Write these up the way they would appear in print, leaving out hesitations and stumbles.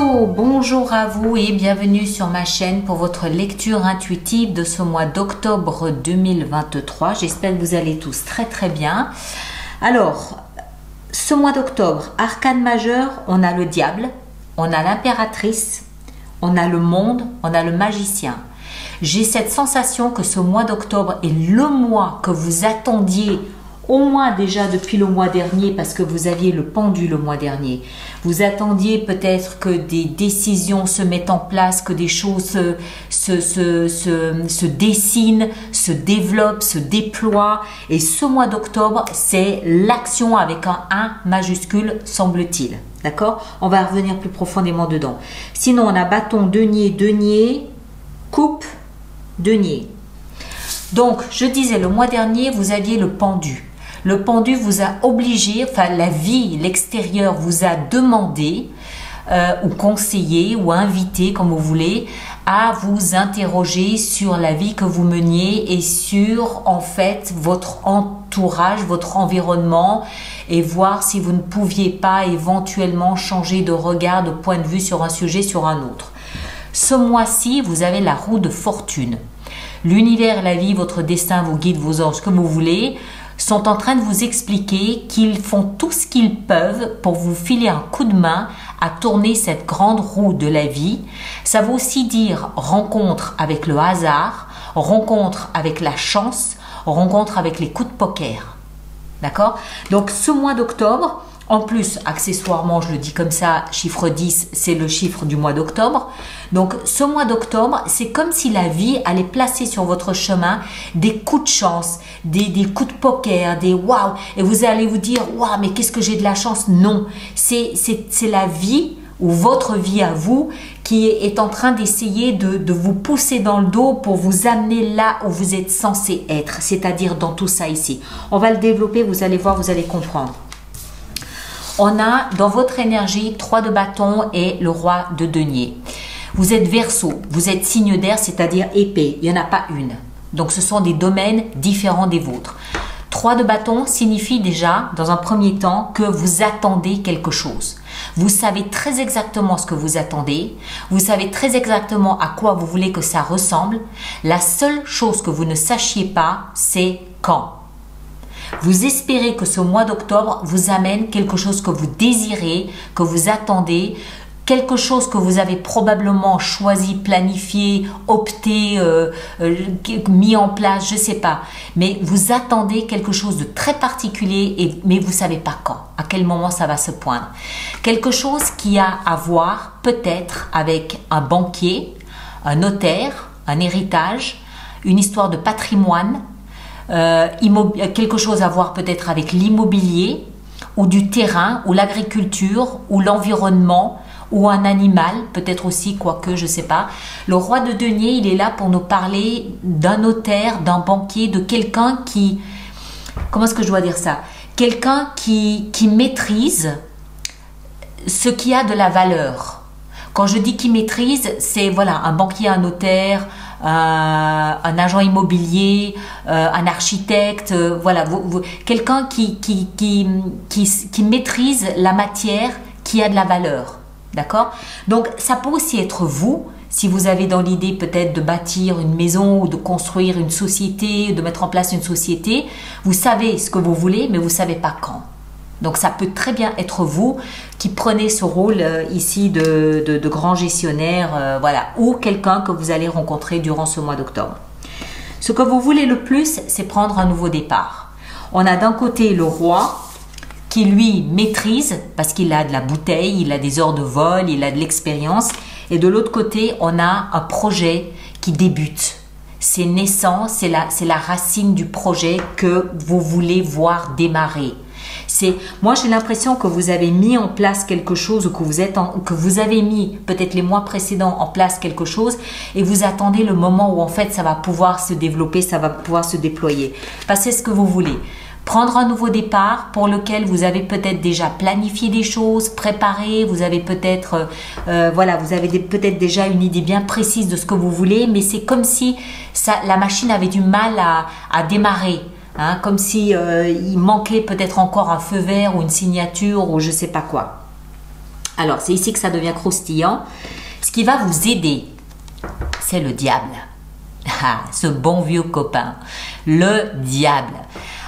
Verseau, bonjour à vous et bienvenue sur ma chaîne pour votre lecture intuitive de ce mois d'octobre 2023. J'espère que vous allez tous très bien. Alors, ce mois d'octobre, arcane majeur, on a le diable, on a l'impératrice, on a le monde, on a le magicien. J'ai cette sensation que ce mois d'octobre est le mois que vous attendiez au moins déjà depuis le mois dernier, parce que vous aviez le pendu le mois dernier. Vous attendiez peut-être que des décisions se mettent en place, que des choses se dessinent, se développent, se déploient. Et ce mois d'octobre, c'est l'action avec un 1 majuscule, semble-t-il. D'accord? On va revenir plus profondément dedans. Sinon, on a bâton, denier, denier, coupe, denier. Donc, je disais, le mois dernier, vous aviez le pendu. Le pendu vous a obligé, enfin la vie, l'extérieur vous a demandé ou conseillé ou invité, comme vous voulez, à vous interroger sur la vie que vous meniez et sur en fait votre entourage, votre environnement et voir si vous ne pouviez pas éventuellement changer de regard, de point de vue sur un sujet, sur un autre. Ce mois-ci, vous avez la roue de fortune. L'univers, la vie, votre destin, vos guides, vos anges, que vous voulez, sont en train de vous expliquer qu'ils font tout ce qu'ils peuvent pour vous filer un coup de main à tourner cette grande roue de la vie. Ça veut aussi dire rencontre avec le hasard, rencontre avec la chance, rencontre avec les coups de poker. D'accord? Donc ce mois d'octobre, en plus, accessoirement, je le dis comme ça, chiffre 10, c'est le chiffre du mois d'octobre. Donc, ce mois d'octobre, c'est comme si la vie allait placer sur votre chemin des coups de chance, des coups de poker, des waouh. Et vous allez vous dire, waouh, mais qu'est-ce que j'ai de la chance? Non, c'est la vie ou votre vie à vous qui est en train d'essayer de vous pousser dans le dos pour vous amener là où vous êtes censé être, c'est-à-dire dans tout ça ici. On va le développer, vous allez voir, vous allez comprendre. On a dans votre énergie 3 de bâton et le roi de denier. Vous êtes Verseau, vous êtes signe d'air, c'est-à-dire épée. Il n'y en a pas une. Donc ce sont des domaines différents des vôtres. 3 de bâton signifie déjà, dans un premier temps, que vous attendez quelque chose. Vous savez très exactement ce que vous attendez. Vous savez très exactement à quoi vous voulez que ça ressemble. La seule chose que vous ne sachiez pas, c'est quand. Vous espérez que ce mois d'octobre vous amène quelque chose que vous désirez, que vous attendez, quelque chose que vous avez probablement choisi, planifié, opté, mis en place, je ne sais pas. Mais vous attendez quelque chose de très particulier, mais vous ne savez pas quand, à quel moment ça va se poindre. Quelque chose qui a à voir peut-être avec un banquier, un notaire, un héritage, une histoire de patrimoine, quelque chose à voir peut-être avec l'immobilier ou du terrain ou l'agriculture ou l'environnement ou un animal, peut-être aussi, quoique, je ne sais pas. Le roi de denier, il est là pour nous parler d'un notaire, d'un banquier, de quelqu'un qui, comment est-ce que je dois dire ça? Quelqu'un qui maîtrise ce qui a de la valeur. Quand je dis qui maîtrise, c'est voilà, un banquier, un notaire, un agent immobilier, un architecte, voilà, quelqu'un qui maîtrise la matière qui a de la valeur, d'accord? Donc ça peut aussi être vous, si vous avez dans l'idée peut-être de bâtir une maison ou de construire une société, de mettre en place une société, vous savez ce que vous voulez, mais vous ne savez pas quand. Donc ça peut très bien être vous qui prenez ce rôle ici de grand gestionnaire, voilà, ou quelqu'un que vous allez rencontrer durant ce mois d'octobre. Ce que vous voulez le plus, c'est prendre un nouveau départ. On a d'un côté le roi qui lui maîtrise parce qu'il a de la bouteille, il a des heures de vol, il a de l'expérience. Et de l'autre côté, on a un projet qui débute. C'est naissant, c'est la racine du projet que vous voulez voir démarrer. Moi, j'ai l'impression que vous avez mis en place quelque chose ou que vous avez mis peut-être les mois précédents en place quelque chose et vous attendez le moment où en fait ça va pouvoir se développer, ça va pouvoir se déployer. Parce que c'est ce que vous voulez. Prendre un nouveau départ pour lequel vous avez peut-être déjà planifié des choses, préparé, vous avez peut-être voilà, vous avez peut-être déjà une idée bien précise de ce que vous voulez, mais c'est comme si la machine avait du mal à démarrer. Hein, comme si il manquait peut-être encore un feu vert ou une signature ou je sais pas quoi. Alors, c'est ici que ça devient croustillant. Ce qui va vous aider, c'est le diable. Ah, ce bon vieux copain, le diable.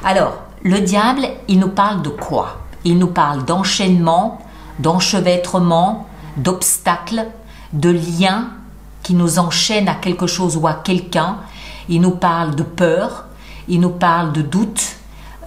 Alors, le diable, il nous parle de quoi? Il nous parle d'enchaînement, d'enchevêtrement, d'obstacles, de liens qui nous enchaînent à quelque chose ou à quelqu'un. Il nous parle de peur, il nous parle de doute,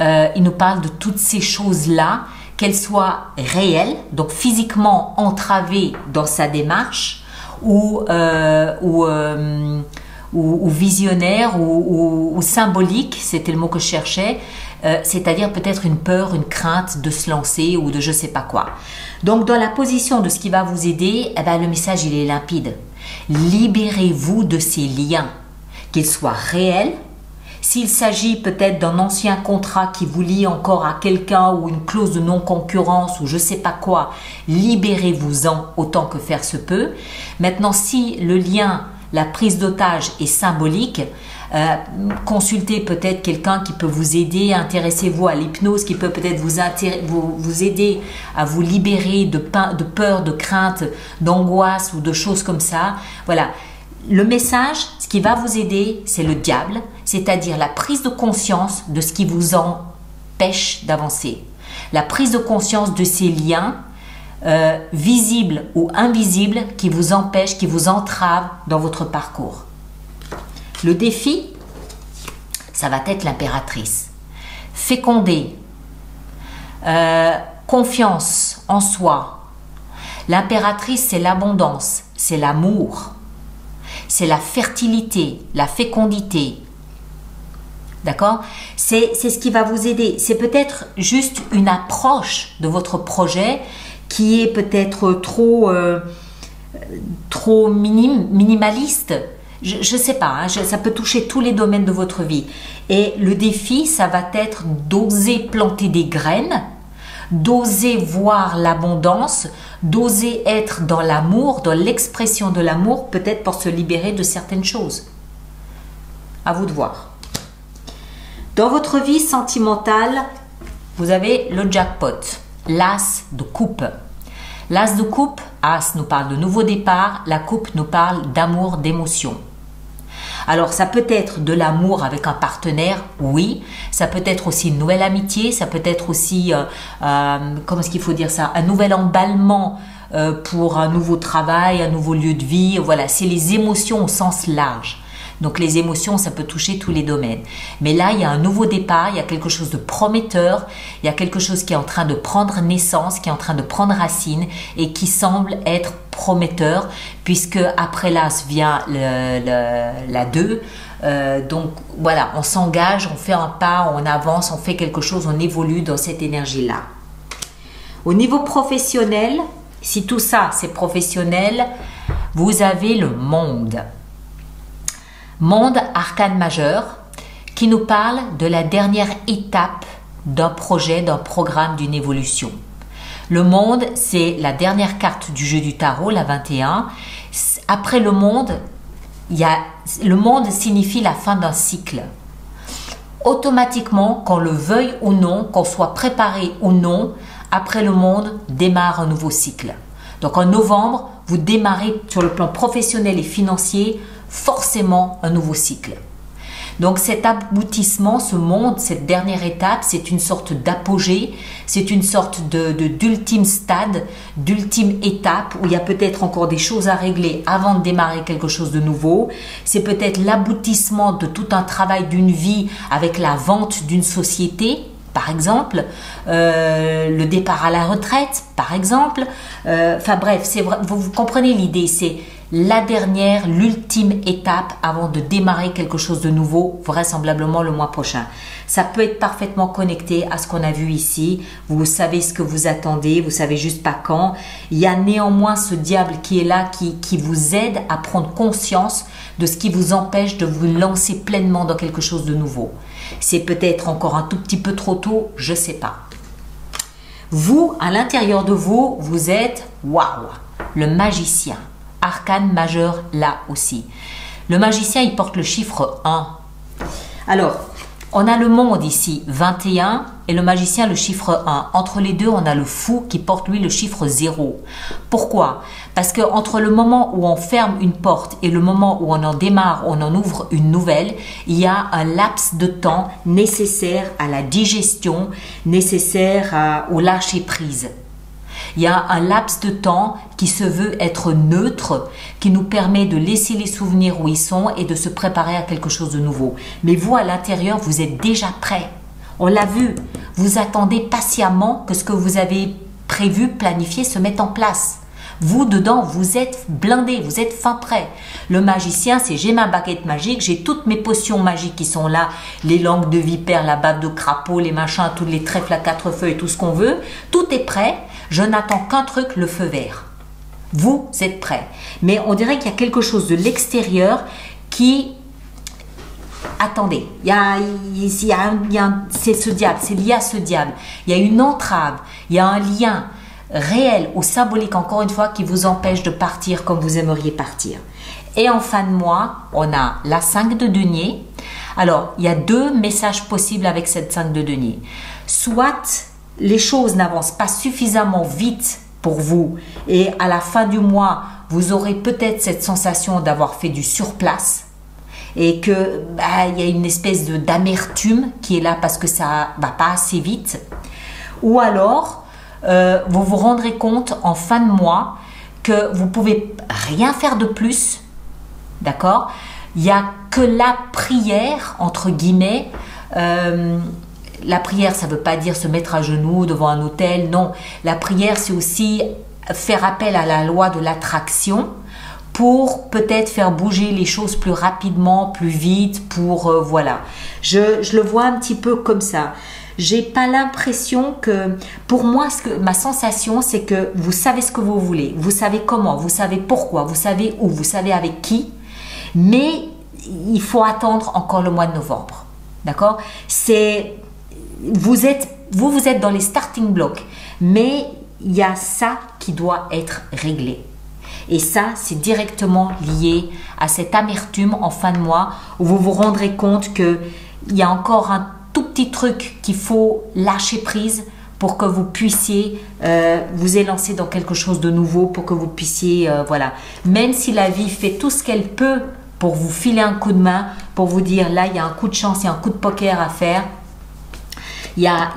il nous parle de toutes ces choses-là, qu'elles soient réelles, donc physiquement entravées dans sa démarche, ou visionnaire, ou symbolique, c'était le mot que je cherchais, c'est-à-dire peut-être une peur, une crainte de se lancer ou de je sais pas quoi. Donc dans la position de ce qui va vous aider, eh ben, le message il est limpide. Libérez-vous de ces liens, qu'ils soient réels. S'il s'agit peut-être d'un ancien contrat qui vous lie encore à quelqu'un ou une clause de non-concurrence ou je sais pas quoi, libérez-vous-en autant que faire se peut. Maintenant, si le lien, la prise d'otage est symbolique, consultez peut-être quelqu'un qui peut vous aider, intéressez-vous à l'hypnose qui peut peut-être vous aider à vous libérer de peur, de crainte, d'angoisse ou de choses comme ça. Voilà. Le message, ce qui va vous aider, c'est le diable, c'est-à-dire la prise de conscience de ce qui vous empêche d'avancer. La prise de conscience de ces liens visibles ou invisibles qui vous empêchent, qui vous entravent dans votre parcours. Le défi, ça va être l'impératrice. Féconder, confiance en soi. L'impératrice, c'est l'abondance, c'est l'amour. C'est la fertilité, la fécondité. D'accord? C'est ce qui va vous aider. C'est peut-être juste une approche de votre projet qui est peut-être trop minimaliste. Je ne sais pas, hein, ça peut toucher tous les domaines de votre vie. Et le défi, ça va être d'oser planter des graines, d'oser voir l'abondance, d'oser être dans l'amour, dans l'expression de l'amour, peut-être pour se libérer de certaines choses. À vous de voir. Dans votre vie sentimentale, vous avez le jackpot, l'as de coupe. L'as de coupe, as nous parle de nouveau départ, la coupe nous parle d'amour, d'émotion. Alors, ça peut être de l'amour avec un partenaire, oui. Ça peut être aussi une nouvelle amitié. Ça peut être aussi, comment est-ce qu'il faut dire ça, un nouvel emballement pour un nouveau travail, un nouveau lieu de vie. Voilà, c'est les émotions au sens large. Donc, les émotions, ça peut toucher tous les domaines. Mais là, il y a un nouveau départ, il y a quelque chose de prometteur, il y a quelque chose qui est en train de prendre naissance, qui est en train de prendre racine et qui semble être prometteur, puisque après l'as vient la 2. Donc, voilà, on s'engage, on fait un pas, on avance, on fait quelque chose, on évolue dans cette énergie-là. Au niveau professionnel, si tout ça, c'est professionnel, vous avez le monde. Monde arcane majeur qui nous parle de la dernière étape d'un projet, d'un programme, d'une évolution. Le monde, c'est la dernière carte du jeu du tarot, la 21. Après le monde, le monde signifie la fin d'un cycle. Automatiquement, qu'on le veuille ou non, qu'on soit préparé ou non, après le monde démarre un nouveau cycle. Donc en novembre, vous démarrez sur le plan professionnel et financier forcément un nouveau cycle. Donc cet aboutissement, ce monde, cette dernière étape, c'est une sorte d'apogée, c'est une sorte d'ultime stade, d'ultime étape où il y a peut-être encore des choses à régler avant de démarrer quelque chose de nouveau. C'est peut-être l'aboutissement de tout un travail d'une vie avec la vente d'une société, par exemple, le départ à la retraite, par exemple. Enfin bref, vous comprenez l'idée, c'est la dernière, l'ultime étape avant de démarrer quelque chose de nouveau, vraisemblablement le mois prochain. Ça peut être parfaitement connecté à ce qu'on a vu ici. Vous savez ce que vous attendez, vous savez juste pas quand. Il y a néanmoins ce diable qui est là, qui vous aide à prendre conscience de ce qui vous empêche de vous lancer pleinement dans quelque chose de nouveau. C'est peut-être encore un tout petit peu trop tôt, je sais pas. Vous, à l'intérieur de vous, vous êtes, waouh, le magicien. Arcane majeur là aussi. Le magicien, il porte le chiffre 1. Alors, On a le monde ici, 21, et le magicien, le chiffre 1. Entre les deux, on a le fou qui porte, lui, le chiffre 0. Pourquoi? Parce que entre le moment où on ferme une porte et le moment où on en démarre, on en ouvre une nouvelle, il y a un laps de temps nécessaire à la digestion, nécessaire au lâcher-prise. Il y a un laps de temps qui se veut être neutre, qui nous permet de laisser les souvenirs où ils sont et de se préparer à quelque chose de nouveau. Mais vous, à l'intérieur, vous êtes déjà prêt. On l'a vu. Vous attendez patiemment que ce que vous avez prévu, planifié, se mette en place. Vous, dedans, vous êtes blindé, vous êtes fin prêt. Le magicien, c'est j'ai ma baguette magique, j'ai toutes mes potions magiques qui sont là, les langues de vipère, la bave de crapaud, les machins, tous les trèfles à 4 feuilles, tout ce qu'on veut. Tout est prêt. Je n'attends qu'un truc, le feu vert. Vous êtes prêt. Mais on dirait qu'il y a quelque chose de l'extérieur qui... Attendez, c'est ce diable, c'est lié à ce diable. Il y a une entrave, il y a un lien réel ou symbolique, encore une fois, qui vous empêche de partir comme vous aimeriez partir. Et en fin de mois, on a la 5 de denier. Alors, il y a deux messages possibles avec cette 5 de denier. Soit les choses n'avancent pas suffisamment vite pour vous et à la fin du mois, vous aurez peut-être cette sensation d'avoir fait du surplace et que il y a une espèce d'amertume qui est là parce que ça va pas assez vite. Ou alors, vous vous rendrez compte en fin de mois que vous pouvez rien faire de plus, d'accord? Il n'y a que la prière, entre guillemets. La prière, ça ne veut pas dire se mettre à genoux devant un autel, non. La prière, c'est aussi faire appel à la loi de l'attraction pour peut-être faire bouger les choses plus rapidement, plus vite, pour voilà. Je le vois un petit peu comme ça. J'ai pas l'impression que, pour moi, ma sensation, c'est que vous savez ce que vous voulez, vous savez comment, vous savez pourquoi, vous savez où, vous savez avec qui, mais il faut attendre encore le mois de novembre, d'accord? Vous êtes dans les starting blocks, mais il y a ça qui doit être réglé. Et ça, c'est directement lié à cette amertume en fin de mois où vous vous rendrez compte qu'il y a encore un tout petit truc qu'il faut lâcher prise pour que vous puissiez vous élancer dans quelque chose de nouveau, pour que vous puissiez, voilà. Même si la vie fait tout ce qu'elle peut pour vous filer un coup de main, pour vous dire là, il y a un coup de chance, il y a un coup de poker à faire. Il y a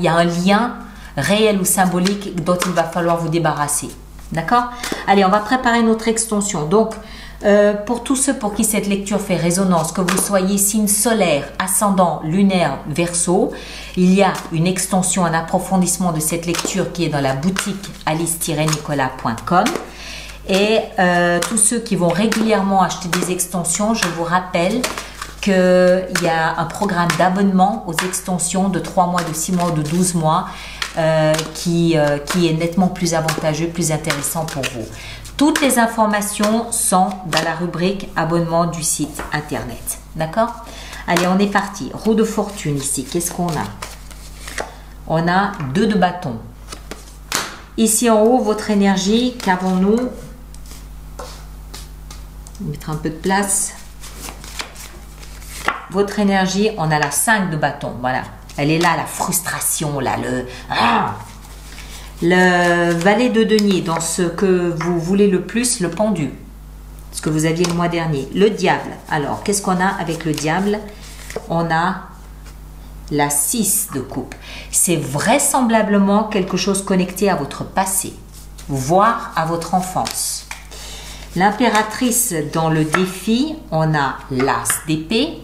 un lien réel ou symbolique dont il va falloir vous débarrasser. D'accord? Allez, on va préparer notre extension. Donc, pour tous ceux pour qui cette lecture fait résonance, que vous soyez signe solaire, ascendant, lunaire, verseau, il y a une extension, un approfondissement de cette lecture qui est dans la boutique alice-nicolas.com. Et tous ceux qui vont régulièrement acheter des extensions, je vous rappelle qu'il y a un programme d'abonnement aux extensions de 3 mois, de 6 mois ou de 12 mois qui est nettement plus avantageux, plus intéressant pour vous. Toutes les informations sont dans la rubrique abonnement du site internet. D'accord? Allez, on est parti. Roue de fortune ici. Qu'est-ce qu'on a? On a 2 de bâton. Ici en haut, votre énergie, qu'avons-nous? On va mettre un peu de place. Votre énergie, on a la 5 de bâton. Voilà. Elle est là, la frustration, là, le valet de denier, dans ce que vous voulez le plus, le pendu. Ce que vous aviez le mois dernier. Le diable. Alors, qu'est-ce qu'on a avec le diable? On a la 6 de coupe. C'est vraisemblablement quelque chose connecté à votre passé, voire à votre enfance. L'impératrice, dans le défi, on a l'as d'épée.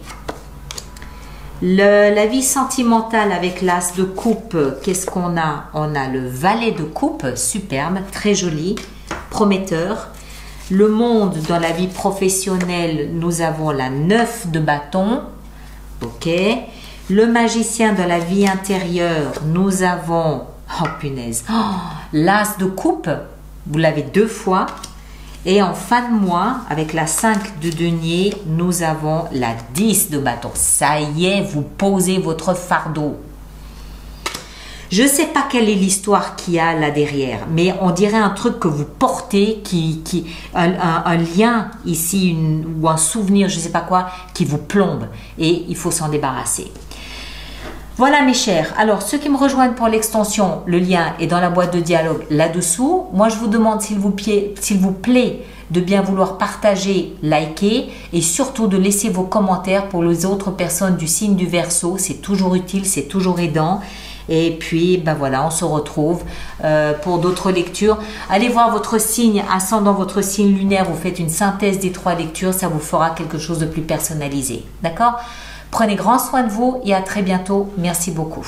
La vie sentimentale avec l'as de coupe, qu'est-ce qu'on a? On a le valet de coupe, superbe, très joli, prometteur. Le monde dans la vie professionnelle, nous avons la 9 de bâton. Ok. Le magicien dans la vie intérieure, nous avons, oh punaise, l'as de coupe, vous l'avez 2 fois. Et en fin de mois, avec la 5 de denier, nous avons la 10 de bâton. Ça y est, vous posez votre fardeau. Je ne sais pas quelle est l'histoire qu'il y a là derrière, mais on dirait un truc que vous portez, un lien ici, ou un souvenir, je ne sais pas quoi, qui vous plombe et il faut s'en débarrasser. Voilà mes chers, alors ceux qui me rejoignent pour l'extension, le lien est dans la boîte de dialogue là-dessous. Moi je vous demande s'il vous plaît de bien vouloir partager, liker et surtout de laisser vos commentaires pour les autres personnes du signe du Verseau. C'est toujours utile, c'est toujours aidant. Et puis, ben voilà, on se retrouve pour d'autres lectures. Allez voir votre signe ascendant, votre signe lunaire. Vous faites une synthèse des 3 lectures. Ça vous fera quelque chose de plus personnalisé. D'accord? Prenez grand soin de vous et à très bientôt. Merci beaucoup.